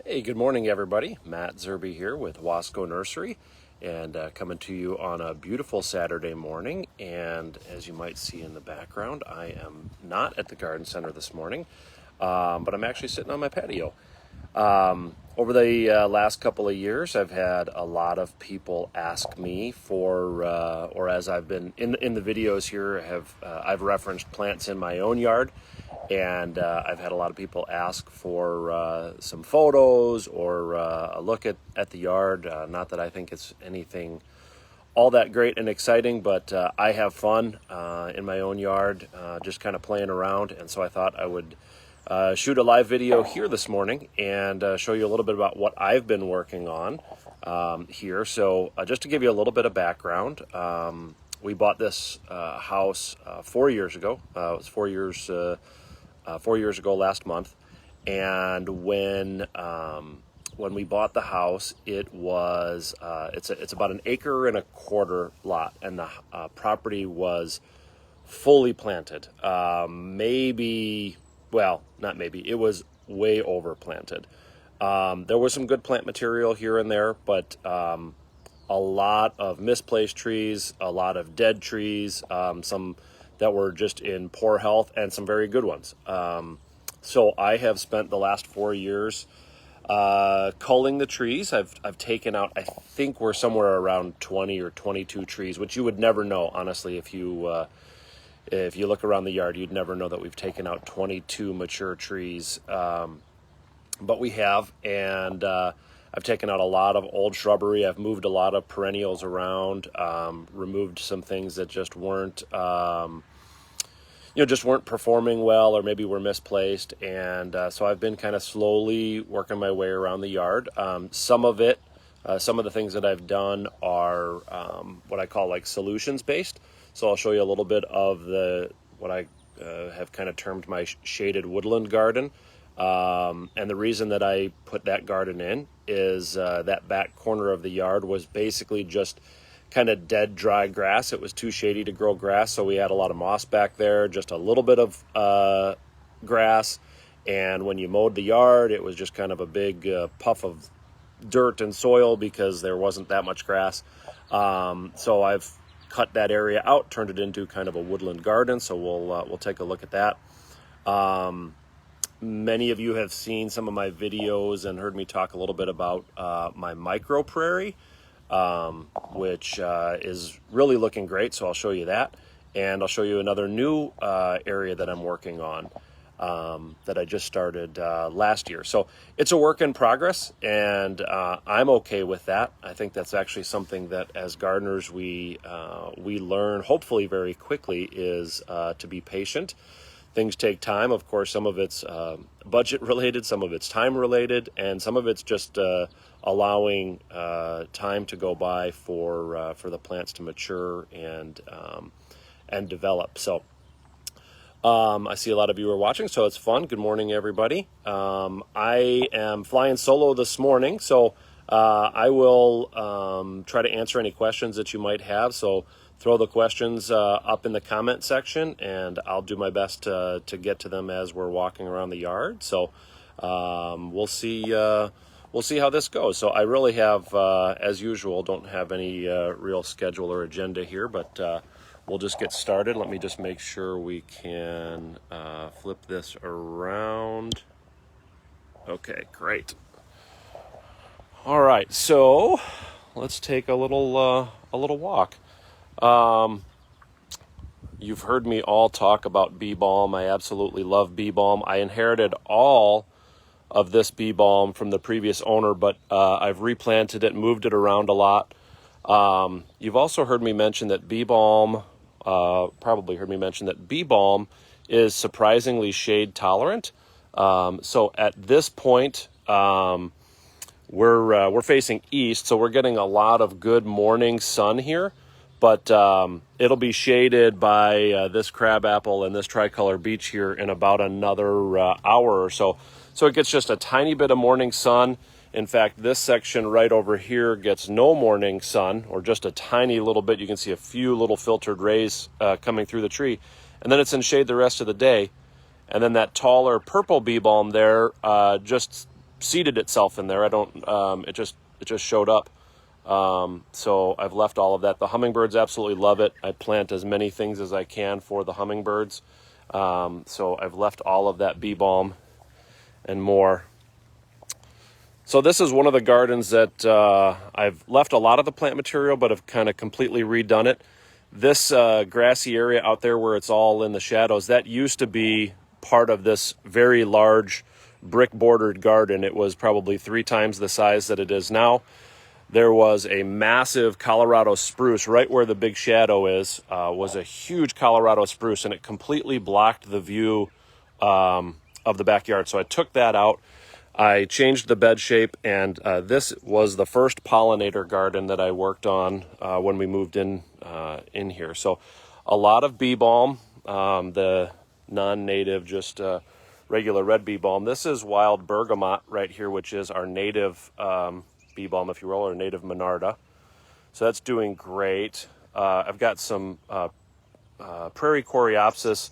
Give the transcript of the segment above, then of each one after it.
Hey, good morning, everybody. Matt Zerby here with Wasco Nursery, and coming to you on a beautiful Saturday morning. And as you might see in the background, I am not at the garden center this morning, but I'm actually sitting on my patio. Over the last couple of years, I've had a lot of people ask me for, or as I've been in the videos here, I've referenced plants in my own yard. And I've had a lot of people ask for some photos or a look at the yard. Not that I think it's anything all that great and exciting, but I have fun in my own yard, just kind of playing around. And so I thought I would shoot a live video here this morning and show you a little bit about what I've been working on here. So just to give you a little bit of background, we bought this house 4 years ago. It was 4 years 4 years ago last month, and when we bought the house, it was it's about an acre and a quarter lot, and the property was fully planted. It was way over planted. There was some good plant material here and there, but a lot of misplaced trees, a lot of dead trees, some that were just in poor health, and some very good ones. So I have spent the last 4 years culling the trees. I've taken out, I think we're somewhere around 20 or 22 trees, which you would never know, honestly, if you look around the yard, you'd never know that we've taken out 22 mature trees. But we have, and I've taken out a lot of old shrubbery. I've moved a lot of perennials around, removed some things that just weren't performing well, or maybe were misplaced. And so I've been kind of slowly working my way around the yard. Some of the things that I've done are what I call like solutions based. So I'll show you a little bit of what I have kind of termed my shaded woodland garden. And the reason that I put that garden in is that back corner of the yard was basically just kind of dead, dry grass. It was too shady to grow grass, so we had a lot of moss back there, just a little bit of grass. And when you mowed the yard, it was just kind of a big puff of dirt and soil because there wasn't that much grass. So I've cut that area out, turned it into kind of a woodland garden, so we'll take a look at that. Many of you have seen some of my videos and heard me talk a little bit about my micro prairie, which is really looking great, so I'll show you that. And I'll show you another new area that I'm working on that I just started last year. So it's a work in progress, and I'm okay with that. I think that's actually something that as gardeners we learn, hopefully very quickly, is to be patient. Things take time. Of course, some of it's budget related, some of it's time related, and some of it's just allowing time to go by for the plants to mature and develop. So I see a lot of you are watching, so it's fun. Good morning, everybody. I am flying solo this morning, so I will try to answer any questions that you might have. So throw the questions up in the comment section, and I'll do my best to get to them as we're walking around the yard. So we'll see how this goes. So I really have, as usual, don't have any real schedule or agenda here, but we'll just get started. Let me just make sure we can flip this around. Okay, great. All right, so let's take a little walk. You've heard me all talk about bee balm. I absolutely love bee balm. I inherited all of this bee balm from the previous owner, but I've replanted it, moved it around a lot. You've also heard me mention that bee balm, probably heard me mention that bee balm is surprisingly shade tolerant. So at this point, we're facing east, so we're getting a lot of good morning sun here. But it'll be shaded by this crabapple and this tricolor beech here in about another hour or so. So it gets just a tiny bit of morning sun. In fact, this section right over here gets no morning sun, or just a tiny little bit. You can see a few little filtered rays coming through the tree. And then it's in shade the rest of the day. And then that taller purple bee balm there just seeded itself in there. I don't. It just showed up. So I've left all of that. The hummingbirds absolutely love it. I plant as many things as I can for the hummingbirds. So I've left all of that bee balm and more. So this is one of the gardens that I've left a lot of the plant material, but have kind of completely redone it. This grassy area out there where it's all in the shadows, that used to be part of this very large brick bordered garden. It was probably 3 times the size that it is now. There was a massive Colorado spruce right where the big shadow is, was a huge Colorado spruce, and it completely blocked the view of the backyard. So I took that out. I changed the bed shape, and this was the first pollinator garden that I worked on when we moved in here. So a lot of bee balm, the non-native, just regular red bee balm. This is wild bergamot right here, which is our native bee balm, if you will, or native monarda. So that's doing great. I've got some prairie coreopsis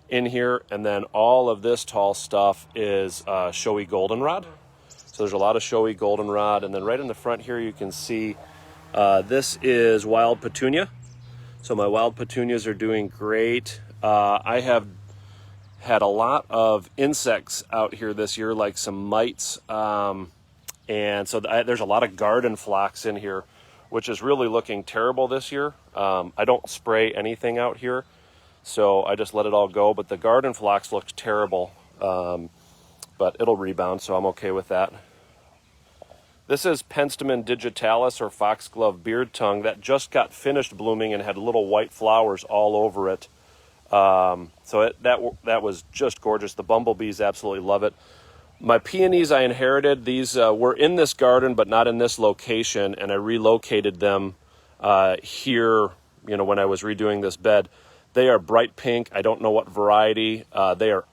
in here, and then all of this tall stuff is showy goldenrod. So there's a lot of showy goldenrod, and then right in the front here you can see this is wild petunia. So my wild petunias are doing great. I have had a lot of insects out here this year, like some mites, and so there's a lot of garden phlox in here, which is really looking terrible this year. I don't spray anything out here, so I just let it all go. But the garden phlox looks terrible, but it'll rebound, so I'm okay with that. This is Penstemon Digitalis, or foxglove beard tongue, that just got finished blooming and had little white flowers all over it. So that was just gorgeous. The bumblebees absolutely love it. My peonies I inherited. These were in this garden, but not in this location, and I relocated them here, when I was redoing this bed. They are bright pink. I don't know what variety. They were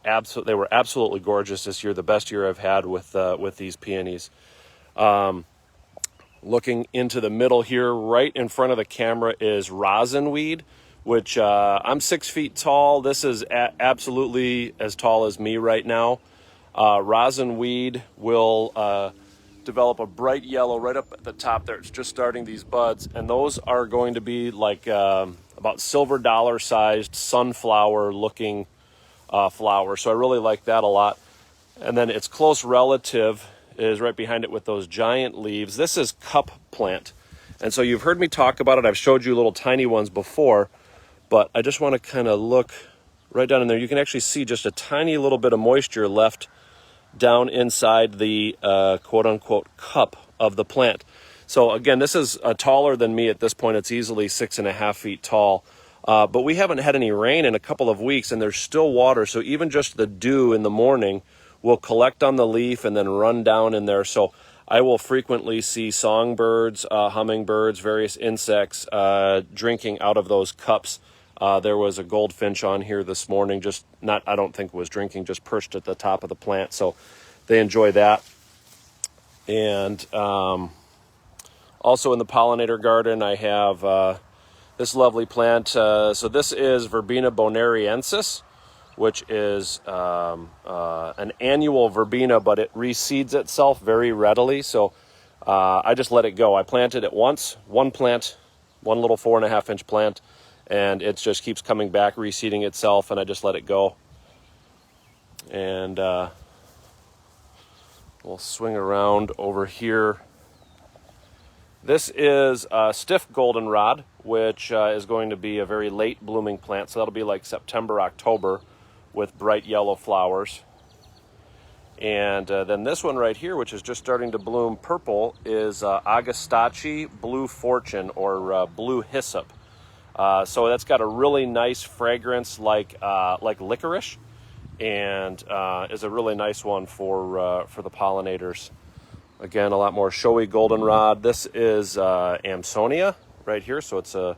absolutely gorgeous this year, the best year I've had with these peonies. Looking into the middle here, right in front of the camera, is Rosin Weed, which I'm 6 feet tall. This is absolutely as tall as me right now. Rosin Weed will develop a bright yellow right up at the top there. It's just starting these buds, and those are going to be like about silver dollar sized sunflower looking flowers. So I really like that a lot. And then its close relative is right behind it with those giant leaves. This is cup plant, and so you've heard me talk about it. I've showed you little tiny ones before, but I just want to kind of look right down in there. You can actually see just a tiny little bit of moisture left down inside the quote-unquote cup of the plant. So again, this is taller than me at this point. It's easily 6.5 feet tall, but we haven't had any rain in a couple of weeks, and there's still water. So even just the dew in the morning will collect on the leaf and then run down in there. So I will frequently see songbirds, hummingbirds, various insects drinking out of those cups. There was a goldfinch on here this morning, I don't think was drinking, just perched at the top of the plant. So they enjoy that. And also in the pollinator garden, I have this lovely plant. So this is Verbena Bonariensis, which is an annual verbena, but it reseeds itself very readily. So I just let it go. I planted it once, one little 4.5-inch plant, and it just keeps coming back, reseeding itself, and I just let it go. And we'll swing around over here. This is stiff goldenrod, which is going to be a very late blooming plant, so that'll be like September, October, with bright yellow flowers. And then this one right here, which is just starting to bloom purple, is Augustaceae Blue Fortune, or blue hyssop. So that's got a really nice fragrance like licorice, and is a really nice one for the pollinators. Again, a lot more showy goldenrod. This is Amsonia right here, so it's a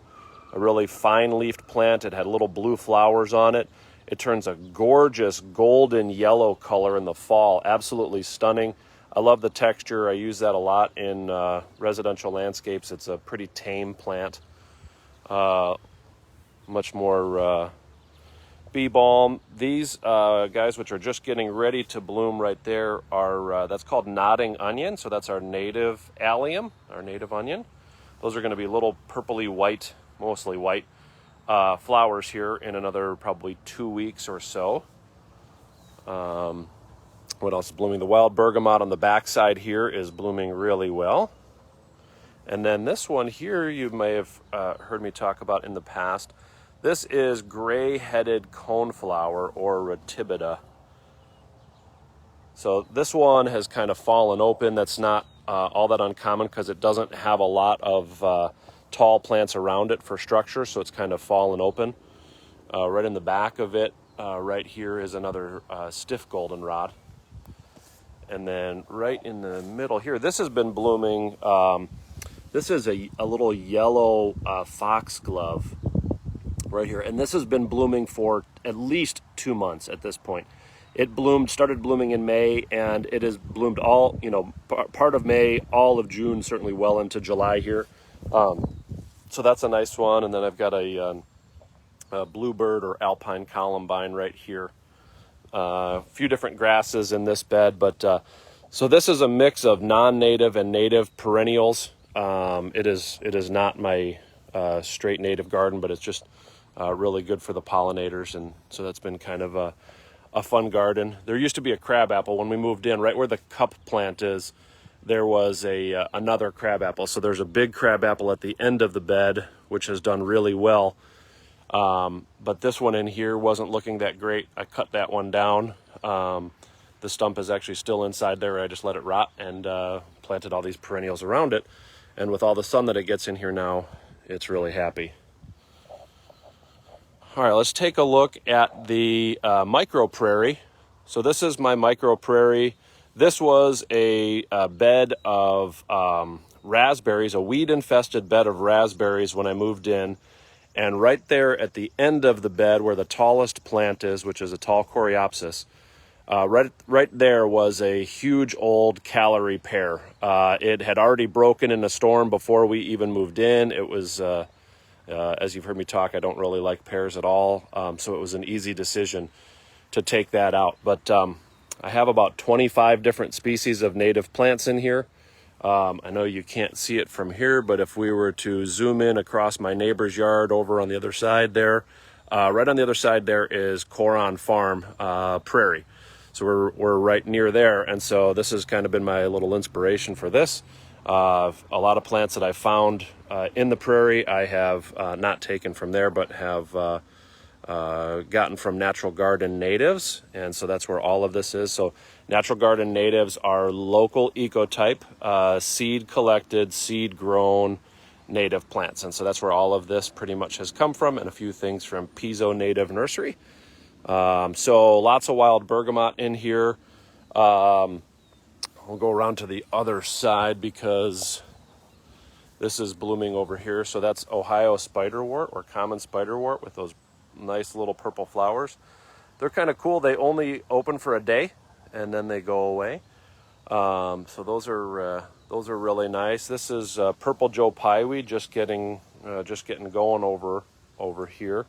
really fine-leafed plant. It had little blue flowers on it. It turns a gorgeous golden yellow color in the fall. Absolutely stunning. I love the texture. I use that a lot in residential landscapes. It's a pretty tame plant. Much more bee balm. These guys, which are just getting ready to bloom right there, are that's called nodding onion. So that's our native allium, our native onion. Those are going to be little purpley white, mostly white, flowers here in another probably 2 weeks or so. What else is blooming? The wild bergamot on the backside here is blooming really well. And then this one here you may have heard me talk about in the past. This is gray-headed coneflower, or Ratibita. So this one has kind of fallen open. That's not all that uncommon because it doesn't have a lot of tall plants around it for structure, so it's kind of fallen open. Right in the back of it, right here is another stiff goldenrod. And then right in the middle here, this has been blooming. This is a little yellow foxglove right here. And this has been blooming for at least 2 months at this point. It started blooming in May, and it has bloomed all, part of May, all of June, certainly well into July here. So that's a nice one. And then I've got a bluebird or alpine columbine right here. A few different grasses in this bed, but so this is a mix of non-native and native perennials. It is not my straight native garden, but it's just really good for the pollinators, and so that's been kind of a fun garden. There used to be a crabapple when we moved in. Right where the cup plant is, there was another crabapple. So there's a big crabapple at the end of the bed, which has done really well. But this one in here wasn't looking that great. I cut that one down. The stump is actually still inside there. I just let it rot and planted all these perennials around it. And with all the sun that it gets in here now, it's really happy. All right, let's take a look at the micro prairie. So this is my micro prairie. This was a bed of raspberries, a weed-infested bed of raspberries when I moved in. And right there at the end of the bed where the tallest plant is, which is a tall coreopsis, right there was a huge old Callery pear. It had already broken in a storm before we even moved in. It was, as you've heard me talk, I don't really like pears at all. So it was an easy decision to take that out. But I have about 25 different species of native plants in here. I know you can't see it from here, but if we were to zoom in across my neighbor's yard over on the other side there, right on the other side there is Coron Farm Prairie. So we're right near there, and so this has kind of been my little inspiration for this. A lot of plants that I found in the prairie I have not taken from there, but have gotten from Natural Garden natives, and so that's where all of this is. So Natural Garden natives are local ecotype, seed collected, seed grown native plants, and so that's where all of this pretty much has come from, and a few things from Pizzo Native Nursery. So lots of wild bergamot in here. We'll go around to the other side because this is blooming over here. So that's Ohio spiderwort or common spiderwort with those nice little purple flowers. They're kind of cool. They only open for a day and then they go away. So those are really nice. This is purple Joe Pyeweed just getting going over here.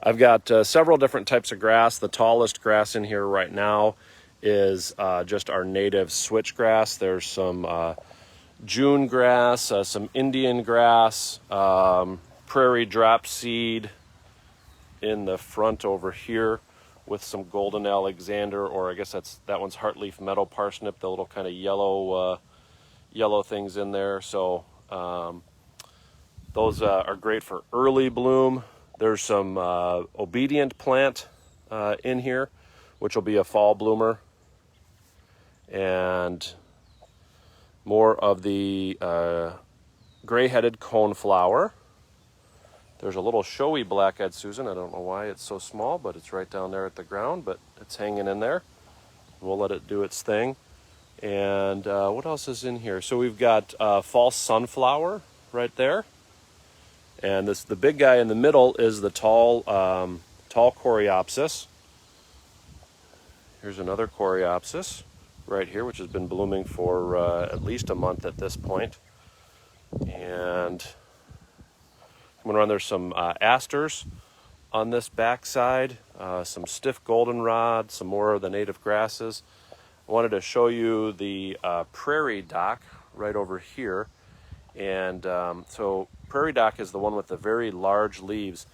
I've got several different types of grass. The tallest grass in here right now is just our native switchgrass. There's some June grass, some Indian grass, prairie drop seed in the front over here with some golden Alexander, or I guess that one's heartleaf meadow parsnip, the little kind of yellow things in there. So those are great for early bloom. There's some obedient plant in here, which will be a fall bloomer. And more of the gray-headed coneflower. There's a little showy black-eyed Susan. I don't know why it's so small, but it's right down there at the ground, but it's hanging in there. We'll let it do its thing. And what else is in here? So we've got false sunflower right there. And the big guy in the middle is the tall coreopsis. Here's another coreopsis right here, which has been blooming for at least a month at this point. And coming around, there's some asters. on this backside, some stiff goldenrod, some more of the native grasses. I wanted to show you the Prairie Dock right over here. And so Prairie Dock is the one with the very large leaves.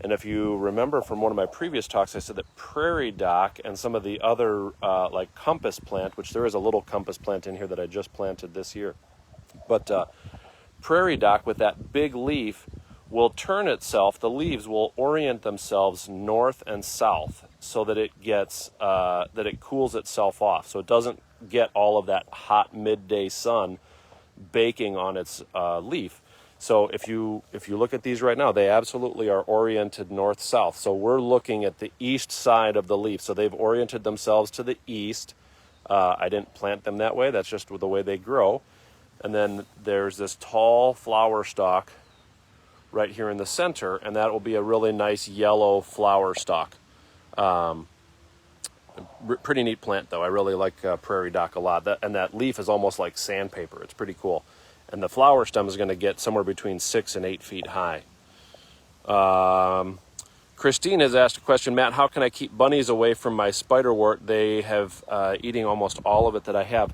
And if you remember from one of my previous talks, I said that Prairie Dock and some of the other like compass plant, which there is a little compass plant in here that I just planted this year. But Prairie Dock with that big leaf will turn itself, the leaves will orient themselves north and south so that it gets, that it cools itself off. So it doesn't get all of that hot midday sun baking on its leaf. So if you look at these right now, they absolutely are oriented north-south. So we're looking at the east side of the leaf. So they've oriented themselves to the east. I didn't plant them that way. That's just the way they grow. And then there's this tall flower stalk right here in the center, and that will be a really nice yellow flower stalk. Pretty neat plant, though. I really like Prairie Dock a lot. And that leaf is almost like sandpaper. It's pretty cool. And the flower stem is going to get somewhere between 6 and 8 feet high. Christine has asked a question, Matt, how can I keep bunnies away from my spiderwort? They have eating almost all of it that I have.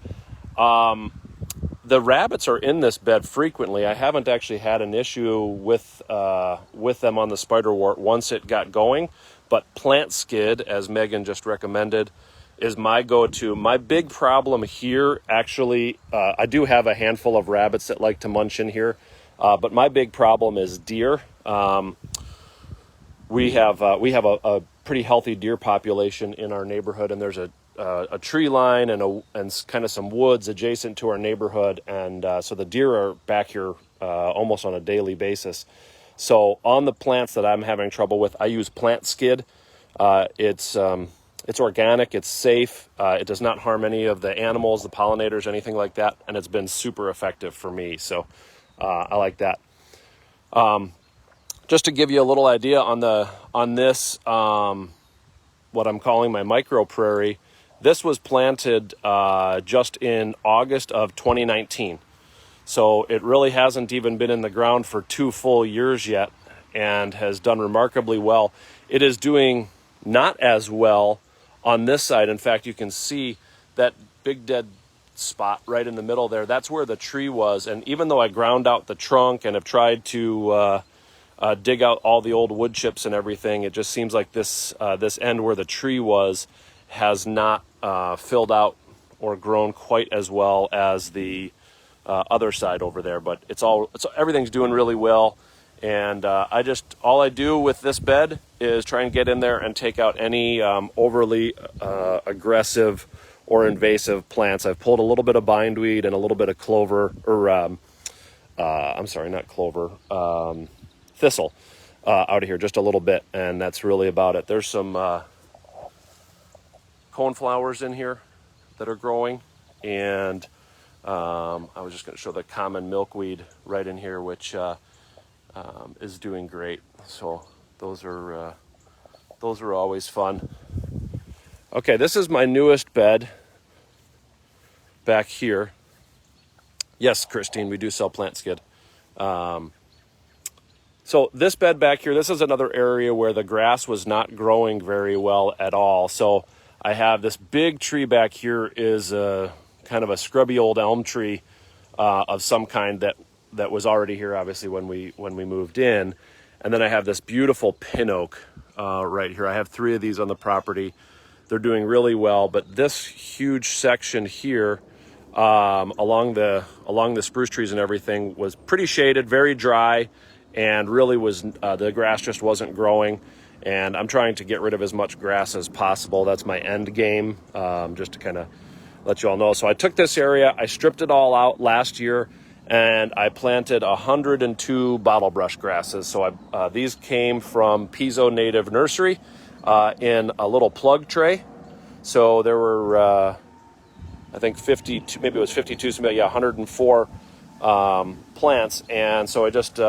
The rabbits are in this bed frequently. I haven't actually had an issue with them on the spiderwort once it got going. But plant skid, as Megan just recommended, is my go-to. My big problem here, actually, I do have a handful of rabbits that like to munch in here, but my big problem is deer. We have a pretty healthy deer population in our neighborhood, and there's a tree line and kind of some woods adjacent to our neighborhood, and so the deer are back here almost on a daily basis. So on the plants that I'm having trouble with, I use plant skid. It's organic, it's safe, it does not harm any of the animals, the pollinators, anything like that, and it's been super effective for me. So I like that. Just to give you a little idea on this, what I'm calling my micro prairie. This was planted just in August of 2019. So it really hasn't even been in the ground for 2 full years yet and has done remarkably well. It is doing not as well on this side. In fact, you can see that big dead spot right in the middle there. That's where the tree was. And even though I ground out the trunk and have tried to dig out all the old wood chips and everything, it just seems like this end where the tree was has not filled out or grown quite as well as the other side over there. But everything's doing really well. And all I do with this bed is try and get in there and take out any overly aggressive or invasive plants. I've pulled a little bit of bindweed and a little bit of clover, thistle out of here, just a little bit, and that's really about it. There's some coneflowers in here that are growing, and I was just going to show the common milkweed right in here, which is doing great. So those are always fun. Okay, this is my newest bed back here. Yes, Christine, we do sell plant skid. So this bed back here, this is another area where the grass was not growing very well at all. So I have this big tree back here is kind of a scrubby old elm tree of some kind that was already here, obviously, when we moved in. And then I have this beautiful pin oak right here. I have 3 of these on the property. They're doing really well, but this huge section here along the spruce trees and everything was pretty shaded, very dry, and really was the grass just wasn't growing. And I'm trying to get rid of as much grass as possible. That's my end game, just to kind of let you all know. So I took this area, I stripped it all out last year, and I planted 102 bottlebrush grasses. So these came from Pizzo Native Nursery in a little plug tray. So there were, I think 52, maybe it was 52, so yeah, 104 plants. And so I just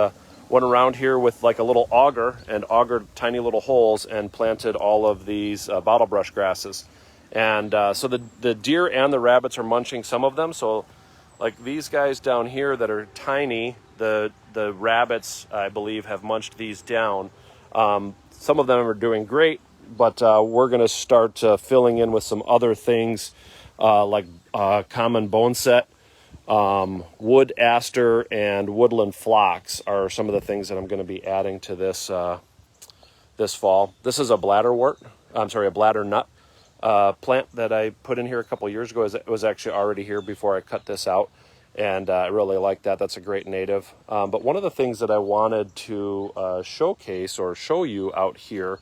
went around here with like a little auger and augered tiny little holes and planted all of these bottlebrush grasses. And so the deer and the rabbits are munching some of them. So like these guys down here that are tiny, the rabbits, I believe, have munched these down. some of them are doing great, but we're going to start filling in with some other things like common boneset, wood aster, and woodland phlox are some of the things that I'm going to be adding to this this fall. This is a bladderwort. I'm sorry, a bladdernut plant that I put in here a couple years ago. It was actually already here before I cut this out, and I really like that. That's a great native. But one of the things that I wanted to showcase or show you out here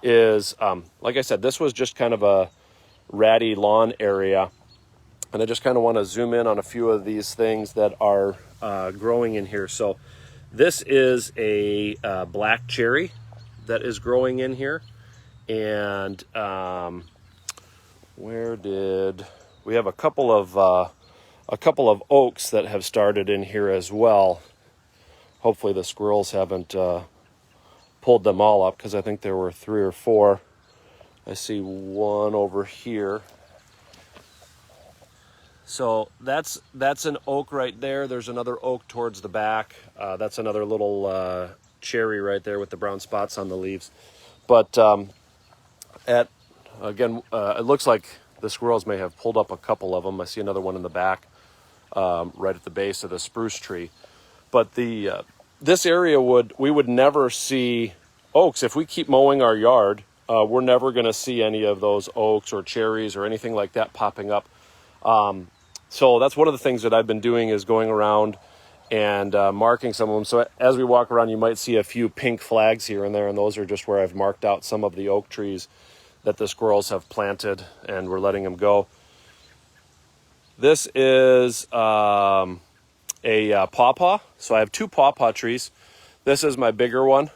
is, like I said, this was just kind of a ratty lawn area, and I just kind of want to zoom in on a few of these things that are growing in here. So this is a black cherry that is growing in here, and we have a couple of oaks that have started in here as well. Hopefully the squirrels haven't pulled them all up, because I think there were 3 or 4. I see one over here. So that's an oak right there. There's another oak towards the back. That's another little cherry right there with the brown spots on the leaves. But it looks like the squirrels may have pulled up a couple of them. I see another one in the back, right at the base of the spruce tree. But this area we would never see oaks. If we keep mowing our yard, we're never going to see any of those oaks or cherries or anything like that popping up. So that's one of the things that I've been doing, is going around and marking some of them. So as we walk around, you might see a few pink flags here and there, and those are just where I've marked out some of the oak trees that the squirrels have planted, and we're letting them go. This is a pawpaw. So I have 2 pawpaw trees. This is my bigger one,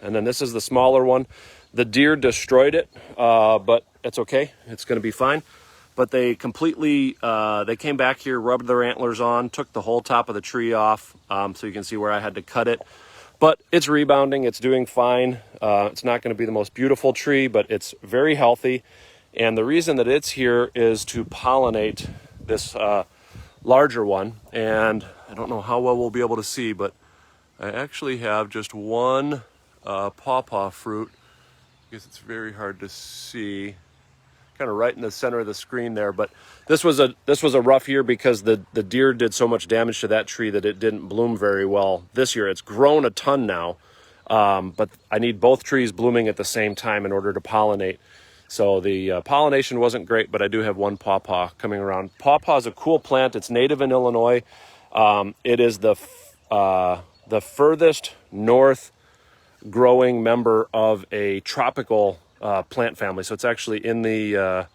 and then this is the smaller one. The deer destroyed it, but it's okay. It's going to be fine. But they completely, they came back here, rubbed their antlers on, took the whole top of the tree off, so you can see where I had to cut it. But it's rebounding, it's doing fine. It's not going to be the most beautiful tree, but it's very healthy. And the reason that it's here is to pollinate this larger one. And I don't know how well we'll be able to see, but I actually have just one pawpaw fruit. I guess it's very hard to see, kind of right in the center of the screen there. But this was a rough year because the deer did so much damage to that tree that it didn't bloom very well this year. It's grown a ton now, but I need both trees blooming at the same time in order to pollinate. So the pollination wasn't great, but I do have one pawpaw coming around. Pawpaw is a cool plant. It's native in Illinois. It is the furthest north growing member of a tropical plant family. So it's actually in the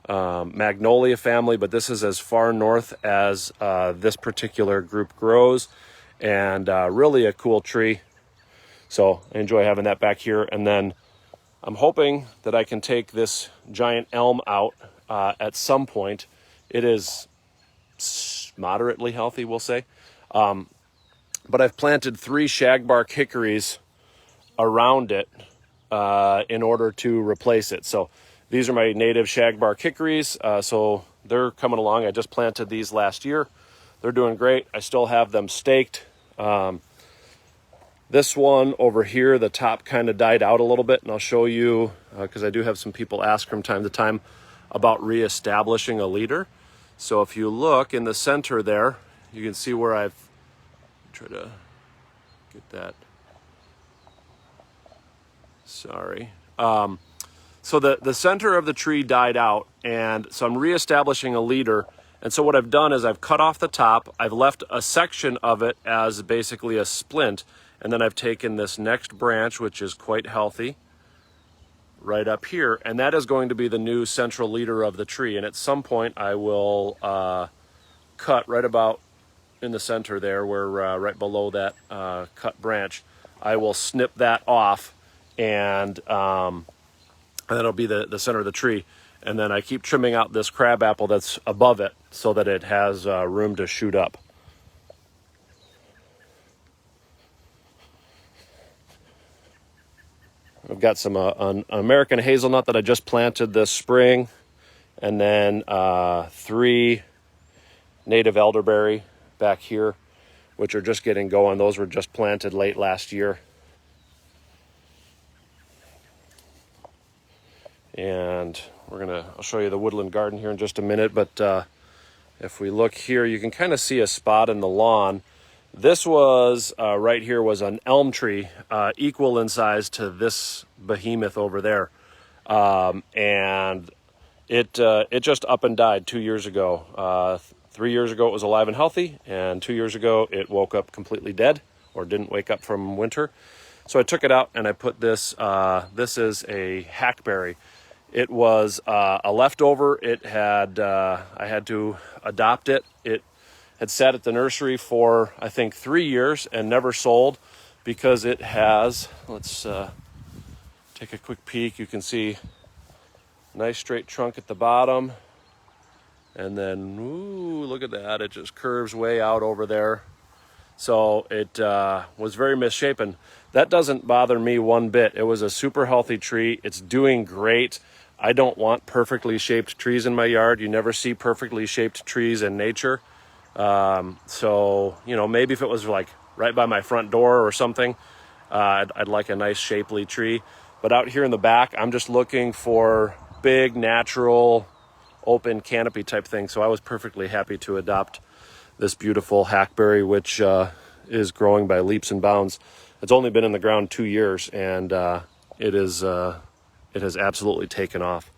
Magnolia family, but this is as far north as this particular group grows, and really a cool tree. So I enjoy having that back here. And then I'm hoping that I can take this giant elm out at some point. It is moderately healthy, we'll say. But I've planted 3 shagbark hickories around it in order to replace it. So these are my native shagbark hickories. So they're coming along. I just planted these last year. They're doing great. I still have them staked. This one over here, the top kind of died out a little bit, and I'll show you, because I do have some people ask from time to time about reestablishing a leader. So if you look in the center there, you can see where I've tried to get that. Sorry. So the center of the tree died out, and so I'm reestablishing a leader. And so what I've done is I've cut off the top. I've left a section of it as basically a splint, and then I've taken this next branch, which is quite healthy, right up here, and that is going to be the new central leader of the tree. And at some point I will cut right about in the center there, where right below that cut branch, I will snip that off, and that'll be the center of the tree. And then I keep trimming out this crabapple that's above it so that it has room to shoot up. I've got some an American hazelnut that I just planted this spring, and then 3 native elderberry back here, which are just getting going. Those were just planted late last year. And I'll show you the Woodland Garden here in just a minute, but if we look here, you can kind of see a spot in the lawn. This was, right here was an elm tree, equal in size to this behemoth over there. And it just up and died 2 years ago. 3 years ago it was alive and healthy, and 2 years ago it woke up completely dead, or didn't wake up from winter. So I took it out and I put this, this is a hackberry. It was a leftover. It had, I had to adopt it. It had sat at the nursery for, I think, 3 years and never sold because it has, let's take a quick peek. You can see nice straight trunk at the bottom. And then, ooh, look at that. It just curves way out over there. So it was very misshapen. That doesn't bother me one bit. It was a super healthy tree. It's doing great. I don't want perfectly shaped trees in my yard. You never see perfectly shaped trees in nature. So, you know, maybe if it was like right by my front door or something, I'd like a nice shapely tree. But out here in the back, I'm just looking for big, natural, open canopy type thing. So I was perfectly happy to adopt this beautiful hackberry, which is growing by leaps and bounds. It's only been in the ground 2 years, and it has absolutely taken off.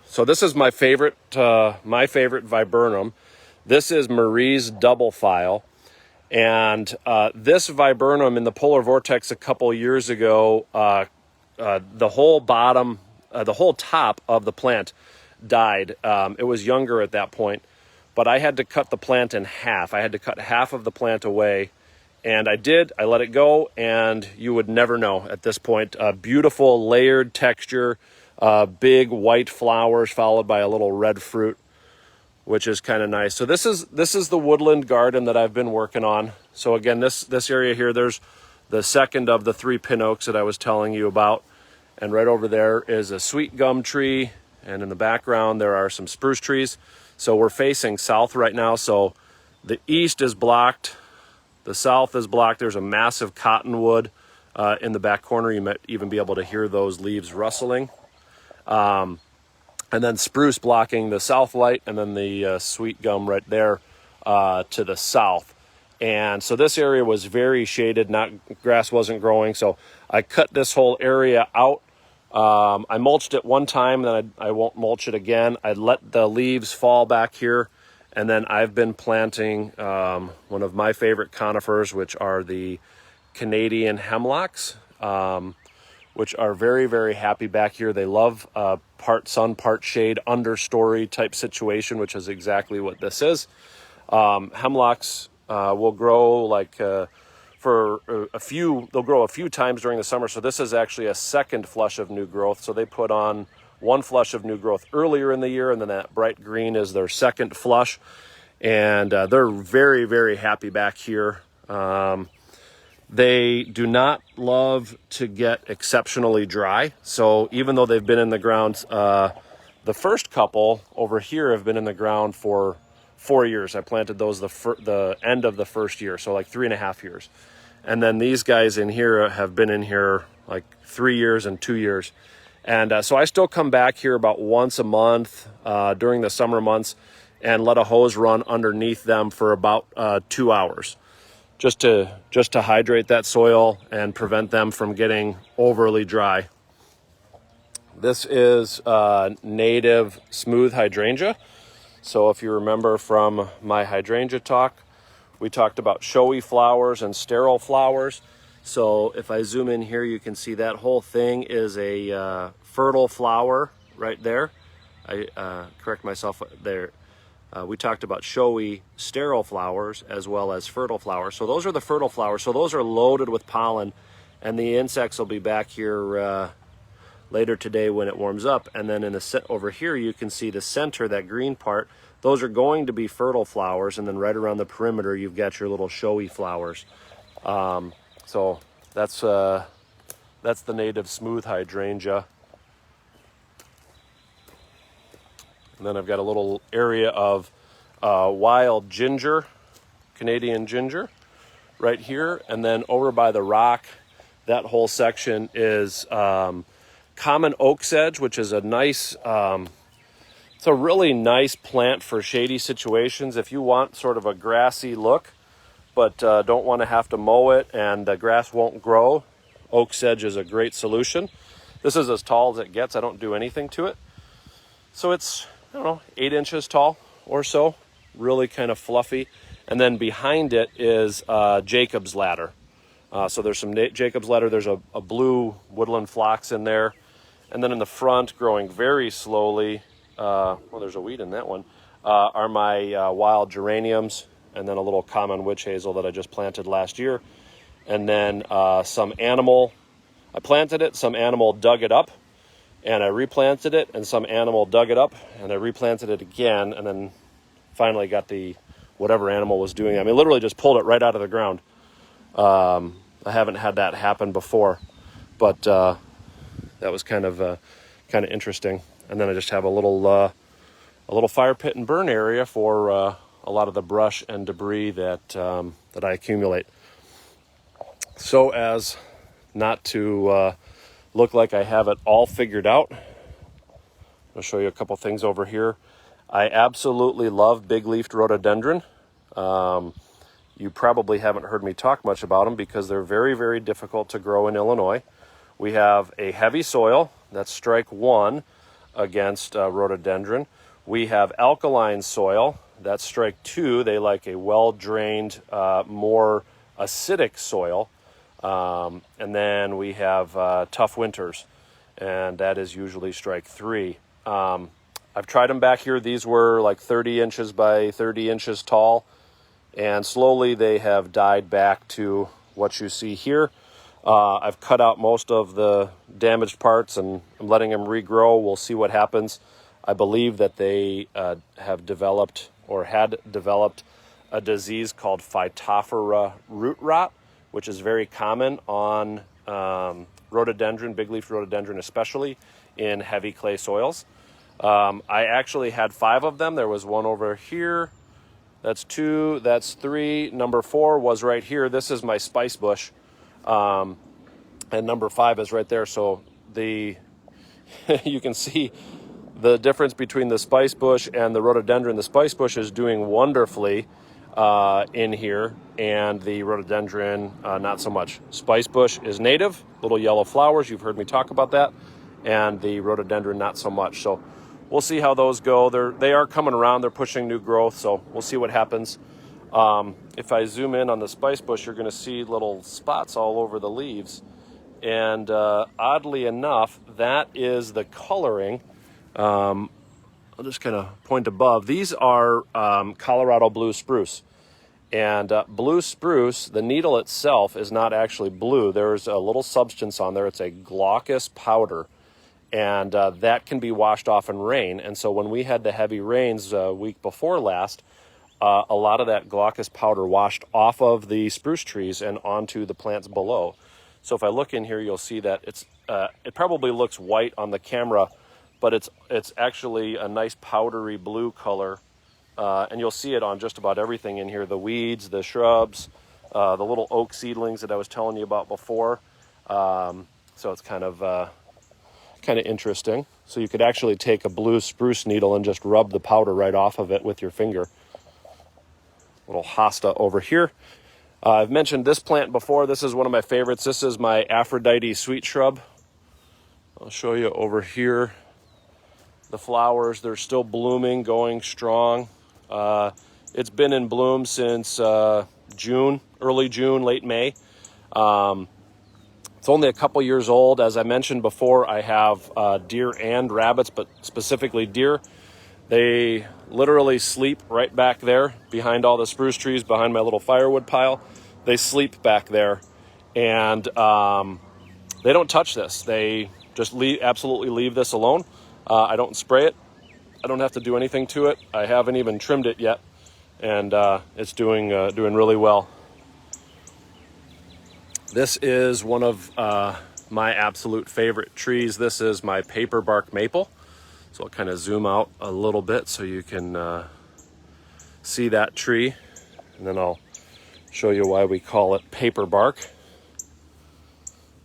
So this is my favorite viburnum. This is Marie's double file. And this viburnum in the polar vortex a couple years ago, the whole bottom, the whole top of the plant died. It was younger at that point, but I had to cut the plant in half. I had to cut half of the plant away, and I did. I let it go, and you would never know at this point. Beautiful layered texture, big white flowers followed by a little red fruit, which is kind of nice. So this is the Woodland Garden that I've been working on. So again, this area here, there's the second of the 3 pin oaks that I was telling you about. And right over there is a sweet gum tree. And in the background, there are some spruce trees. So we're facing south right now. So the east is blocked. The south is blocked. There's a massive cottonwood in the back corner. You might even be able to hear those leaves rustling. And then spruce blocking the south light, and then the sweet gum right there to the south. And so this area was very shaded, grass wasn't growing. So I cut this whole area out. I mulched it one time, then I won't mulch it again. I let the leaves fall back here. And then I've been planting one of my favorite conifers, which are the Canadian Hemlocks, which are very, very happy back here. They love part sun, part shade, understory type situation, which is exactly what this is. Hemlocks will grow like they'll grow a few times during the summer. So this is actually a second flush of new growth. So they put on one flush of new growth earlier in the year, and then that bright green is their second flush. And they're very, very happy back here. They do not love to get exceptionally dry. So even though they've been in the ground, the first couple over here have been in the ground for 4 years. I planted those the end of the first year, so like 3.5 years. And then these guys in here have been in here like 3 years and 2 years. And so I still come back here about once a month during the summer months and let a hose run underneath them for about 2 hours. Just to hydrate that soil and prevent them from getting overly dry. This is native smooth hydrangea. So if you remember from my hydrangea talk, we talked about showy flowers and sterile flowers. So if I zoom in here, you can see that whole thing is a fertile flower right there. I correct myself there. We talked about showy, sterile flowers as well as fertile flowers. So those are the fertile flowers. So those are loaded with pollen, and the insects will be back here later today when it warms up. And then over here, you can see the center, that green part. Those are going to be fertile flowers, and then right around the perimeter, you've got your little showy flowers. So that's the native smooth hydrangea. And then I've got a little area of wild ginger, Canadian ginger, right here. And then over by the rock, that whole section is common oak sedge, which is a nice, it's a really nice plant for shady situations. If you want sort of a grassy look, but don't want to have to mow it and the grass won't grow, oak sedge is a great solution. This is as tall as it gets. I don't do anything to it. So it's, I don't know, 8 inches tall or so, really kind of fluffy. And then behind it is Jacob's ladder. So there's some Jacob's ladder. There's a blue woodland phlox in there. And then in the front, growing very slowly, well, there's a weed in that one, are my wild geraniums, and then a little common witch hazel that I just planted last year. And then some animal, I planted it, some animal dug it up, and I replanted it, and some animal dug it up, and I replanted it again, and then finally got the whatever animal was doing. I mean, literally just pulled it right out of the ground. I haven't had that happen before, but that was kind of interesting. And then I just have a little fire pit and burn area for a lot of the brush and debris that I accumulate. So as not to look like I have it all figured out, I'll show you a couple things over here. I absolutely love big leafed rhododendron. You probably haven't heard me talk much about them because they're very, very difficult to grow in Illinois. We have a heavy soil, that's strike 1 against rhododendron. We have alkaline soil, that's strike 2. They like a well-drained, more acidic soil. And then we have tough winters, and that is usually strike 3. I've tried them back here. These were like 30 inches by 30 inches tall, and slowly they have died back to what you see here. I've cut out most of the damaged parts, and I'm letting them regrow. We'll see what happens. I believe that they have developed or had developed a disease called Phytophthora root rot, which is very common on rhododendron, big leaf rhododendron especially, in heavy clay soils. I actually had 5 of them. There was one over here. That's 2, that's 3. Number 4 was right here. This is my spice bush. And number 5 is right there. So you can see the difference between the spice bush and the rhododendron. The spice bush is doing wonderfully in here, and the rhododendron not so much. Spice bush is native, little yellow flowers. You've heard me talk about that. And the rhododendron not so much. So we'll see how those go. They are coming around. They're pushing new growth, so we'll see what happens. If I zoom in on the spice bush, you're going to see little spots all over the leaves. And oddly enough, that is the coloring. I'll just kind of point above. These are Colorado blue spruce. And blue spruce, the needle itself is not actually blue. There's a little substance on there. It's a glaucous powder. And that can be washed off in rain. And so when we had the heavy rains week before last, a lot of that glaucous powder washed off of the spruce trees and onto the plants below. So if I look in here, you'll see that it probably looks white on the camera, but it's actually a nice powdery blue color. And you'll see it on just about everything in here, the weeds, the shrubs, the little oak seedlings that I was telling you about before. So it's kind of interesting. So you could actually take a blue spruce needle and just rub the powder right off of it with your finger. Little hosta over here. I've mentioned this plant before. This is one of my favorites. This is my Aphrodite sweet shrub. I'll show you over here. The flowers, they're still blooming, going strong. It's been in bloom since June, early June, late May. It's only a couple years old. As I mentioned before, I have deer and rabbits, but specifically deer. They literally sleep right back there behind all the spruce trees, behind my little firewood pile. They sleep back there, and they don't touch this. They just absolutely leave this alone. I don't spray it. I don't have to do anything to it. I haven't even trimmed it yet, and it's doing really well. This is one of my absolute favorite trees. This is my paperbark maple. So I'll kind of zoom out a little bit so you can see that tree, and then I'll show you why we call it paperbark.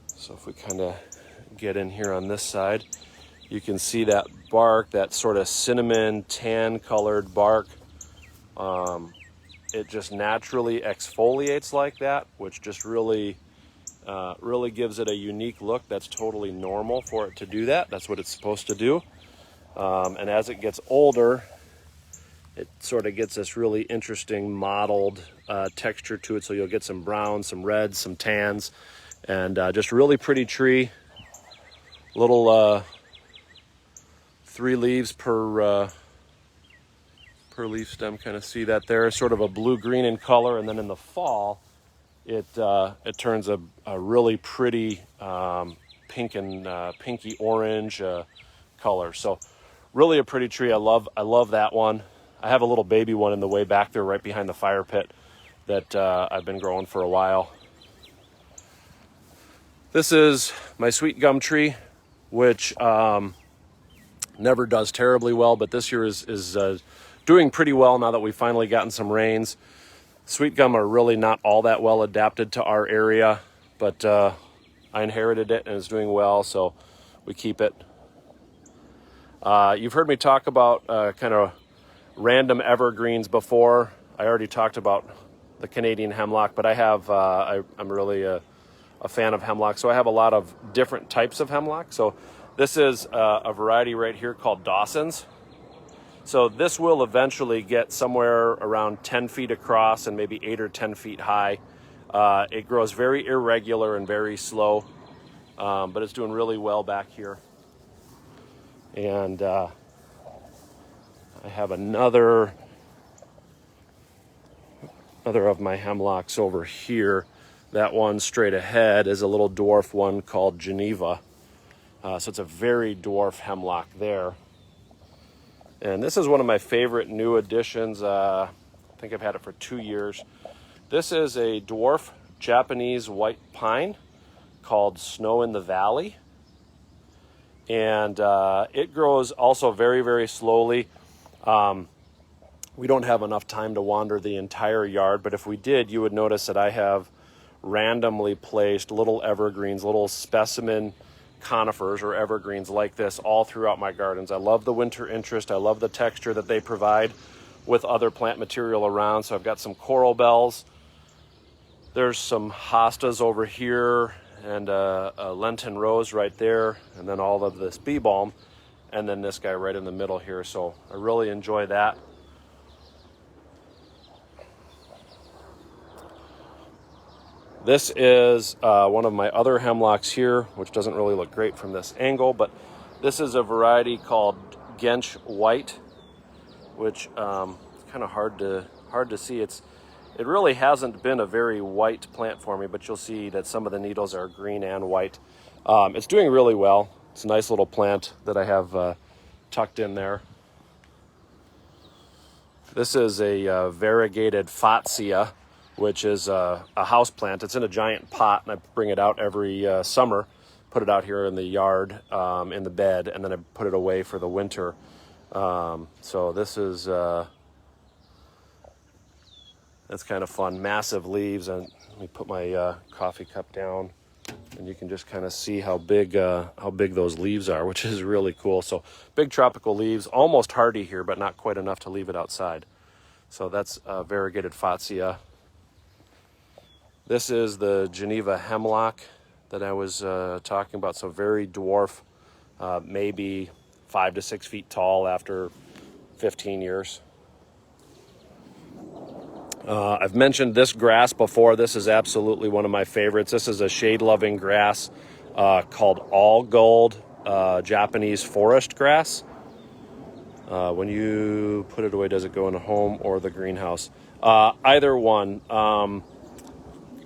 So if we kind of get in here on this side. You can see that bark, that sort of cinnamon tan colored bark. It just naturally exfoliates like that, which just really gives it a unique look. That's totally normal for it to do that. That's what it's supposed to do. And as it gets older, it sort of gets this really interesting mottled texture to it. So you'll get some browns, some reds, some tans, and just a really pretty tree. Little 3 leaves per leaf stem. Kind of see that there. Sort of a blue-green in color, and then in the fall, it turns a really pretty pink and pinky orange color. So really a pretty tree. I love that one. I have a little baby one in the way back there right behind the fire pit that I've been growing for a while. This is my sweet gum tree, which never does terribly well, but this year is doing pretty well now that we've finally gotten some rains. Sweet gum are really not all that well adapted to our area, but I inherited it and it's doing well, so we keep it. You've heard me talk about kind of random evergreens before. I already talked about the Canadian hemlock, but I have I'm really a fan of hemlock, so I have a lot of different types of hemlock. So this is a variety right here called Dawson's. So this will eventually get somewhere around 10 feet across and maybe 8 or 10 feet high. It grows very irregular and very slow, but it's doing really well back here. And I have another of my hemlocks over here. That one straight ahead is a little dwarf one called Geneva. So it's a very dwarf hemlock there. And this is one of my favorite new additions. I think I've had it for 2 years. This is a dwarf Japanese white pine called Snow in the Valley. And it grows also very, very slowly. We don't have enough time to wander the entire yard, but if we did, you would notice that I have randomly placed little evergreens, little specimen conifers or evergreens like this all throughout my gardens. I love the winter interest. I love the texture that they provide with other plant material around. So I've got some coral bells. There's some hostas over here and a Lenten rose right there, and then all of this bee balm, and then this guy right in the middle here. So I really enjoy that. This is one of my other hemlocks here, which doesn't really look great from this angle, but this is a variety called Gench White, which is kind of hard to see. It really hasn't been a very white plant for me, but you'll see that some of the needles are green and white. It's doing really well. It's a nice little plant that I have tucked in there. This is a variegated Fatsia, which is a house plant. It's in a giant pot, and I bring it out every summer, put it out here in the yard, in the bed, and then I put it away for the winter. So this is, that's kind of fun. Massive leaves, and let me put my coffee cup down, and you can just kind of see how big those leaves are, which is really cool. So big tropical leaves, almost hardy here, but not quite enough to leave it outside. So that's variegated Fatsia. This is the Geneva Hemlock that I was talking about. So very dwarf, maybe 5 to 6 feet tall after 15 years. I've mentioned this grass before. This is absolutely one of my favorites. This is a shade-loving grass called all gold Japanese forest grass. When you put it away, does it go in a home or the greenhouse? Either one.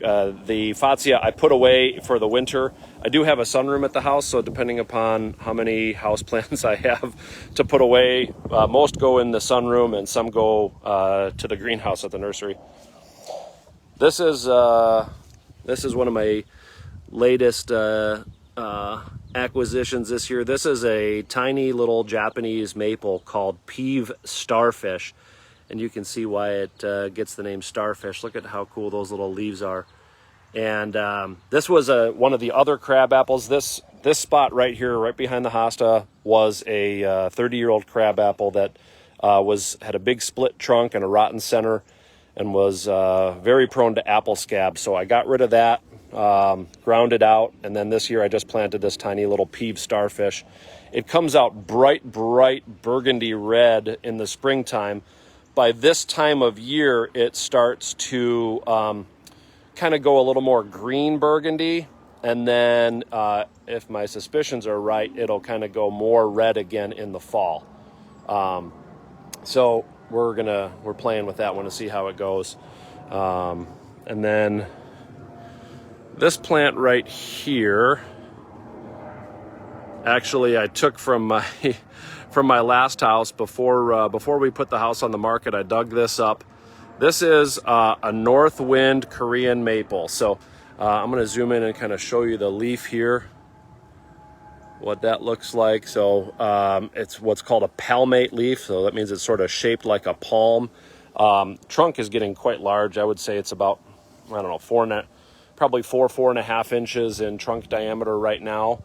The Fatsia I put away for the winter. I do have a sunroom at the house, so depending upon how many house plants I have to put away, most go in the sunroom and some go to the greenhouse at the nursery. This is one of my latest acquisitions this year. This is a tiny little Japanese maple called Peeve Starfish. And you can see why it gets the name starfish. Look at how cool those little leaves are. And this was one of the other crab apples. This this spot right here, right behind the hosta, was a 30-year-old crabapple that had a big split trunk and a rotten center, and was very prone to apple scab. So I got rid of that, ground it out, and then this year I just planted this tiny little peeve starfish. It comes out bright burgundy red in the springtime. By this time of year, it starts to kind of go a little more green burgundy, and then if my suspicions are right, it'll kind of go more red again in the fall. So we're playing with that one to see how it goes. And then this plant right here, actually I took from my last house before we put the house on the market. I dug this up. This is a north wind Korean maple. So I'm going to zoom in and kind of show you the leaf here, what that looks like. So it's what's called a palmate leaf. So that means it's sort of shaped like a palm. Trunk is getting quite large. I would say it's about, I don't know, probably 4.5 inches in trunk diameter right now.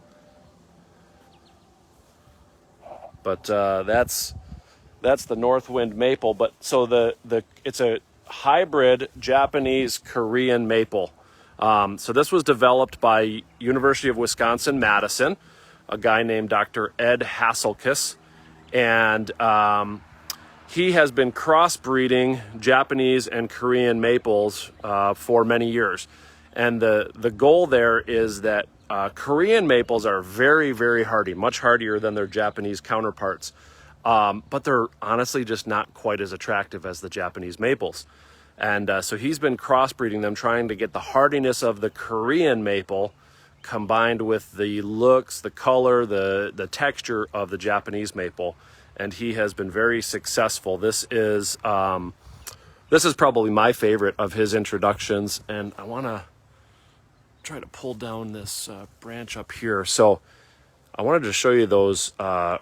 But that's the north wind maple. But so it's a hybrid Japanese Korean maple. So this was developed by University of Wisconsin-Madison, a guy named Dr. Ed Hasselkus, and he has been crossbreeding Japanese and Korean maples for many years. And the goal there is that Korean maples are very hardy, much hardier than their Japanese counterparts. But they're honestly just not quite as attractive as the Japanese maples. And so he's been crossbreeding them, trying to get the hardiness of the Korean maple combined with the looks, the color, the texture of the Japanese maple. And he has been very successful. This is probably my favorite of his introductions. And I want to try to pull down this branch up here. So I wanted to show you those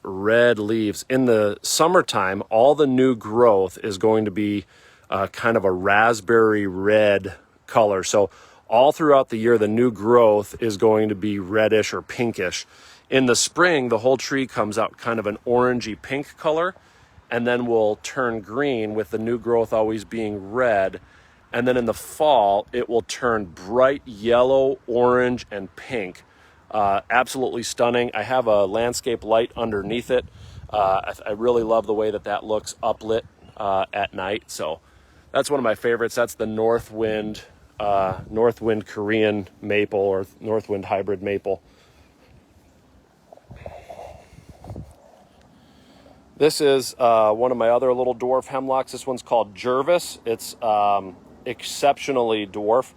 red leaves. In the summertime, all the new growth is going to be kind of a raspberry red color. So all throughout the year, the new growth is going to be reddish or pinkish. In the spring, the whole tree comes out kind of an orangey pink color, and then will turn green, with the new growth always being red. And then in the fall, it will turn bright yellow, orange, and pink. Absolutely stunning. I have a landscape light underneath it. I really love the way that looks uplit at night. So that's one of my favorites. That's the Northwind Korean maple, or Northwind hybrid maple. This is one of my other little dwarf hemlocks. This one's called Jervis. It's exceptionally dwarf.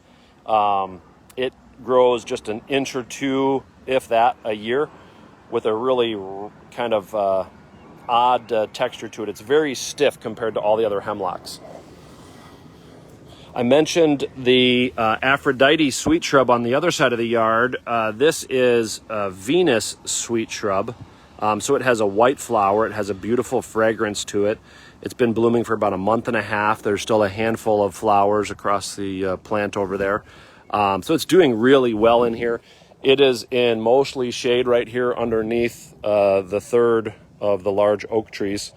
It grows just an inch or two, if that, a year, with a really kind of odd texture to it. It's very stiff compared to all the other hemlocks. I mentioned the Aphrodite sweet shrub on the other side of the yard. This is a Venus sweet shrub. So it has a white flower. It has a beautiful fragrance to it. It's been blooming for about a month and a half. There's still a handful of flowers across the plant over there. So it's doing really well in here. It is in mostly shade right here underneath the third of the large oak trees.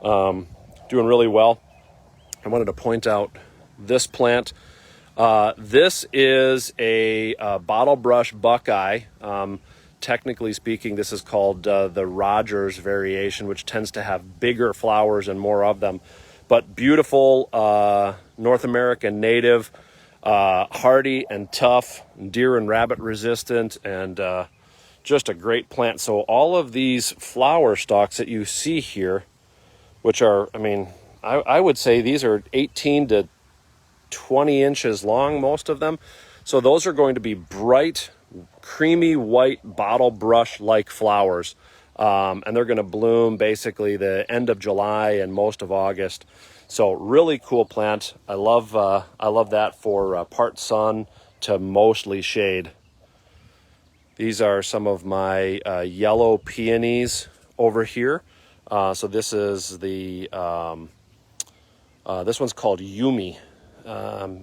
Doing really well. I wanted to point out this plant. This is a bottle brush buckeye. Technically speaking, this is called the Rogers variation, which tends to have bigger flowers and more of them. But beautiful North American native, hardy and tough, deer and rabbit resistant, and just a great plant. So all of these flower stalks that you see here, which are, I would say these are 18 to 20 inches long, most of them. So those are going to be bright, creamy white bottle brush like flowers, and they're going to bloom basically the end of July and most of August. So really cool plant. I love that for part sun to mostly shade. These are some of my yellow peonies over here. So this is the this one's called Yumi.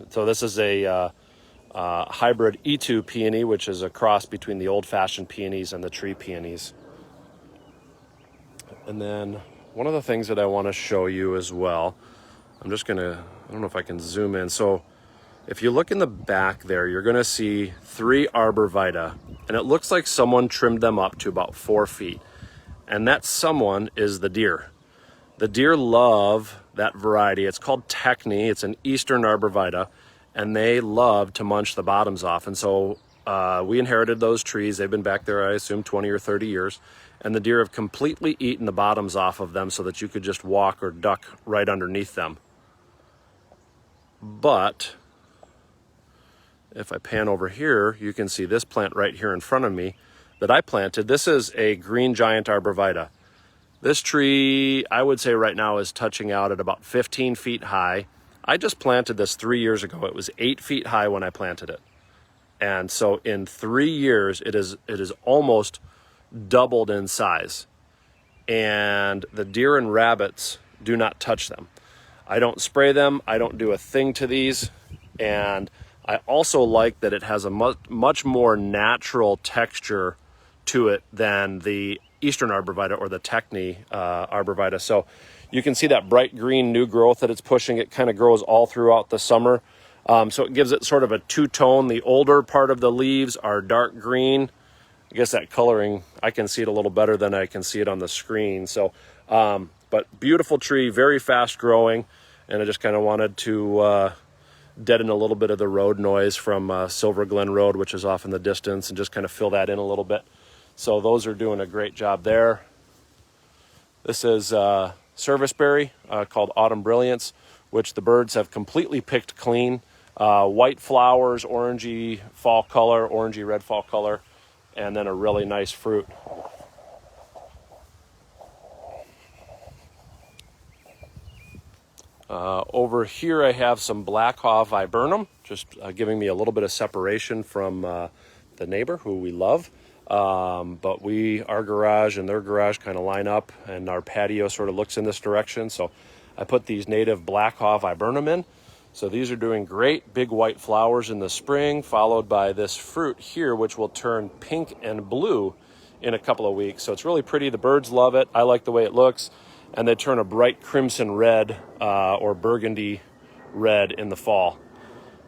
So this is a hybrid E2 peony, which is a cross between the old-fashioned peonies and the tree peonies. And then one of the things that I want to show you as well, I don't know if I can zoom in. So if you look in the back there, you're going to see 3 Arbor Vita, and it looks like someone trimmed them up to about 4 feet. And that someone is the deer. The deer love that variety. It's called Techni. It's an eastern Arbor Vita, and they love to munch the bottoms off. And so we inherited those trees. They've been back there, I assume, 20 or 30 years. And the deer have completely eaten the bottoms off of them so that you could just walk or duck right underneath them. But if I pan over here, you can see this plant right here in front of me that I planted. This is a green giant Arbor Vita. This tree, I would say right now, is touching out at about 15 feet high. I just planted this 3 years ago. It was 8 feet high when I planted it. And so in 3 years, it is almost doubled in size. And the deer and rabbits do not touch them. I don't spray them. I don't do a thing to these. And I also like that it has a much more natural texture to it than the Eastern Arbor Vita or the Techni Arbor Vita. So you can see that bright green new growth that it's pushing. It kind of grows all throughout the summer. So it gives it sort of a two-tone. The older part of the leaves are dark green. I guess that coloring, I can see it a little better than I can see it on the screen. So, but beautiful tree, very fast growing. And I just kind of wanted to deaden a little bit of the road noise from Silver Glen Road, which is off in the distance, and just kind of fill that in a little bit. So those are doing a great job there. This is serviceberry called Autumn Brilliance, which the birds have completely picked clean. White flowers, orangey fall color, orangey red fall color, and then a really nice fruit. Over here I have some Blackhaw Viburnum, just giving me a little bit of separation from the neighbor who we love. But our garage and their garage kind of line up, and our patio sort of looks in this direction. So I put these native Blackhaw Viburnum in. So these are doing great, big white flowers in the spring, followed by this fruit here, which will turn pink and blue in a couple of weeks. So it's really pretty. The birds love it. I like the way it looks. And they turn a bright crimson red or burgundy red in the fall.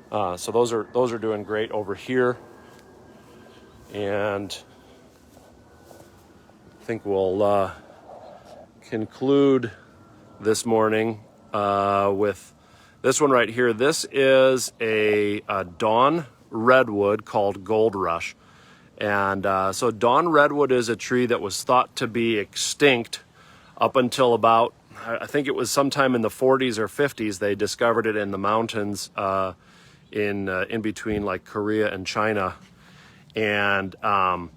So those are doing great over here. And I think we'll conclude this morning with this one right here. This is a dawn redwood called Gold Rush. And so dawn redwood is a tree that was thought to be extinct up until about, I think it was sometime in the 40s or 50s. They discovered it in the mountains in between like Korea and China. And so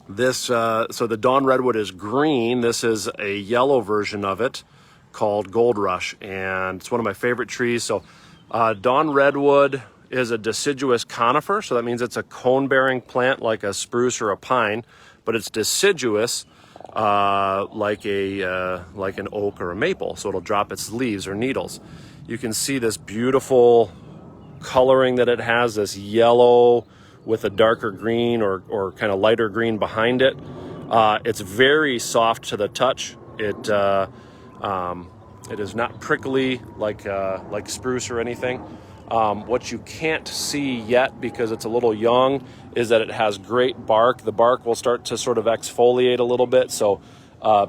the dawn redwood is green. This is a yellow version of it called Gold Rush, and it's one of my favorite trees. So dawn redwood is a deciduous conifer, so that means it's a cone-bearing plant like a spruce or a pine, but it's deciduous like an oak or a maple, so it'll drop its leaves or needles. You can see this beautiful coloring that it has, this yellow with a darker green or kind of lighter green behind it. It's very soft to the touch. It is not prickly like spruce or anything. What you can't see yet, because it's a little young, is that it has great bark. The bark will start to sort of exfoliate a little bit. So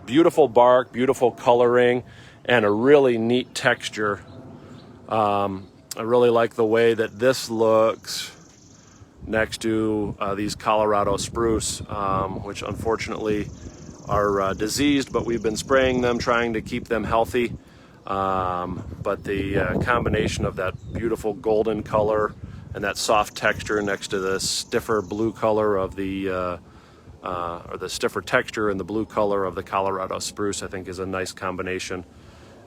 beautiful bark, beautiful coloring, and a really neat texture. I really like the way that this looks next to these Colorado spruce, which unfortunately are diseased, but we've been spraying them, trying to keep them healthy. But the combination of that beautiful golden color and that soft texture next to the stiffer blue color of or the stiffer texture and the blue color of the Colorado spruce, I think is a nice combination.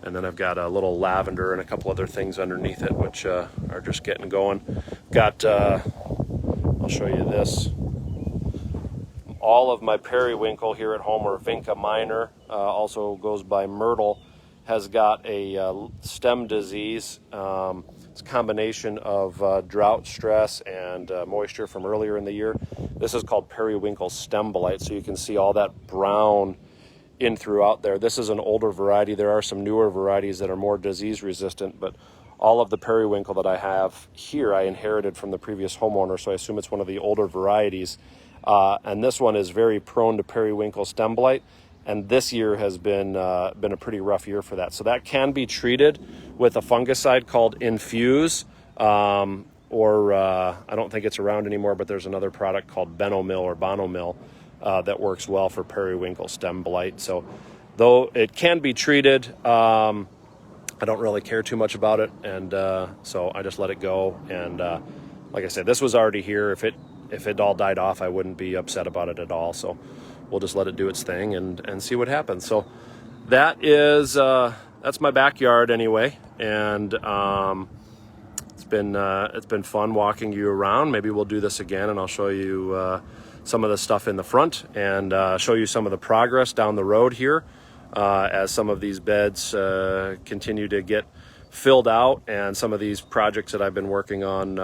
And then I've got a little lavender and a couple other things underneath it, which are just getting going. I'll show you this. All of my periwinkle here at home are Vinca minor, also goes by myrtle. has got a stem disease. It's a combination of drought stress and moisture from earlier in the year. This is called Periwinkle stem blight, so you can see all that brown in throughout there. This is an older variety. There are some newer varieties that are more disease resistant, but all of the periwinkle that I have here I inherited from the previous homeowner, so I assume it's one of the older varieties. And this one is very prone to periwinkle stem blight, and this year has been a pretty rough year for that. So that can be treated with a fungicide called Infuse, or I don't think it's around anymore, but there's another product called Benomil or Bonomil that works well for periwinkle stem blight. So though it can be treated, I don't really care too much about it, and so I just let it go. And like I said, this was already here. If it all died off, I wouldn't be upset about it at all. So we'll just let it do its thing and see what happens. So that is that's my backyard anyway, and it's been fun walking you around. Maybe we'll do this again, and I'll show you some of the stuff in the front and show you some of the progress down the road here as some of these beds continue to get filled out and some of these projects that I've been working on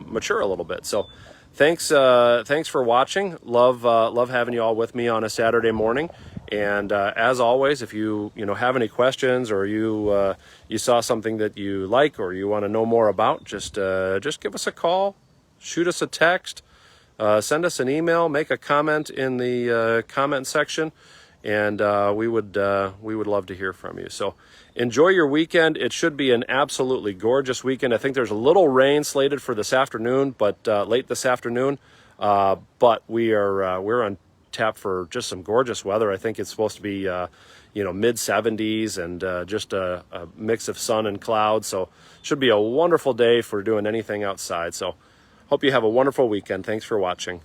mature a little bit. So thanks for watching. Love having you all with me on a Saturday morning. And as always, if you have any questions, or you saw something that you like or you want to know more about, just give us a call, shoot us a text, send us an email, make a comment in the comment section, and we would love to hear from you. So enjoy your weekend. It should be an absolutely gorgeous weekend. I think there's a little rain slated for this afternoon, but late this afternoon. But we're on tap for just some gorgeous weather. I think it's supposed to be mid 70s and just a mix of sun and clouds. So should be a wonderful day for doing anything outside. So hope you have a wonderful weekend. Thanks for watching.